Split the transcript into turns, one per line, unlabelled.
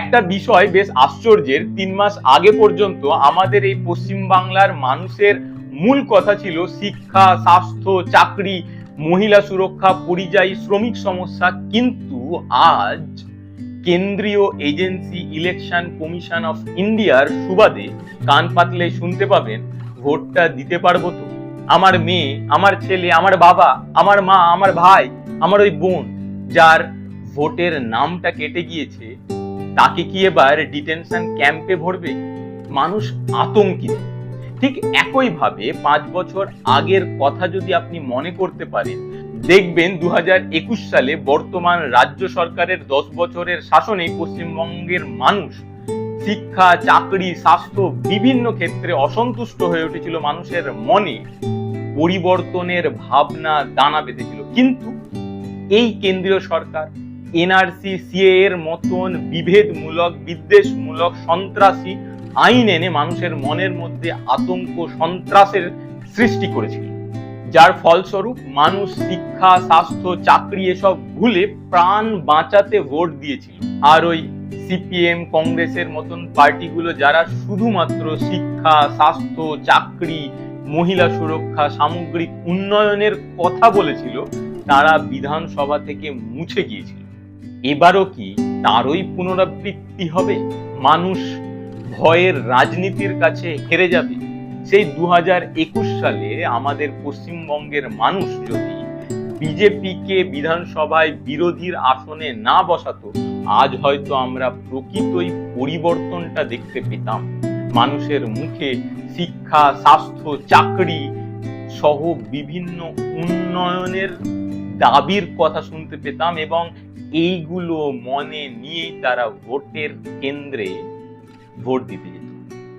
একটা বিষয় বেশ আশ্চর্যের, 3 মাস আগে পর্যন্ত আমাদের এই পশ্চিম বাংলার মানুষের মূল কথা ছিল শিক্ষা, স্বাস্থ্য, চাকরি, মহিলা সুরক্ষা, পরিযায়ী শ্রমিক সমস্যা। কিন্তু আজ কেন্দ্রীয় এজেন্সি ইলেকশন কমিশন অফ ইন্ডিয়ার সুবাদে কান পাতলে শুনতে পাবেন, ভোটটা দিতে পারবো তো? আমার মেয়ে, আমার ছেলে, আমার বাবা, আমার মা, আমার ভাই, আমার ওই বোন যার ভোটের নামটা কেটে গিয়েছে, তাকে কি এবার ডিটেনশন ক্যাম্পে ভরবে? মানুষ আতঙ্কিত। ঠিক একইভাবে 5 বছর আগের কথা যদি আপনি মনে করতে পারেন, দেখবেন 2021 সালে বর্তমান রাজ্য সরকারের 10 বছরের শাসনে পশ্চিমবঙ্গের মানুষ শিক্ষা, চাকরি, স্বাস্থ্য বিভিন্ন ক্ষেত্রে অসন্তুষ্ট হয়ে উঠেছিল। মানুষের মনে পরিবর্তনের ভাবনা দানা বেঁধেছিল। কিন্তু এই কেন্দ্রীয় সরকার এনআরসি, সিএ এর মতন বিভেদমূলক, বিদ্বেষমূলক, সন্ত্রাসী আইন এনে মানুষের মনের মধ্যে আতঙ্ক, সন্ত্রাসের সৃষ্টি করেছিল, যার ফলস্বরূপ মানুষ শিক্ষা, স্বাস্থ্য, চাকরি এসব ভুলে প্রাণ বাঁচাতে ভোট দিয়েছিল। আর ওই সিপিএম, কংগ্রেসের মতন পার্টিগুলো যারা শুধুমাত্র শিক্ষা, স্বাস্থ্য, চাকরি, মহিলা সুরক্ষা, সামগ্রিক উন্নয়নের কথা বলেছিল, তারা বিধানসভা থেকে মুছে গিয়েছিল। এবারও কি তারই পুনরাবৃত্তি হবে? মানুষ ভয়ের রাজনীতির কাছে হেরে যাবে? সেই 2021 সালে আমাদের পশ্চিমবঙ্গের মানুষ যদি বিজেপিকে বিধানসভায় বিরোধীর আসনে না বসাতো, আজ হয়তো আমরা প্রকৃতই পরিবর্তনটা দেখতে পেতাম। মানুষের মুখে শিক্ষা, স্বাস্থ্য, চাকরি সহ বিভিন্ন উন্নয়নের দাবির কথা শুনতে পেতাম এবং এইগুলো মনে নিয়েই তারা ভোটের কেন্দ্রে ভোট দিতে যেত।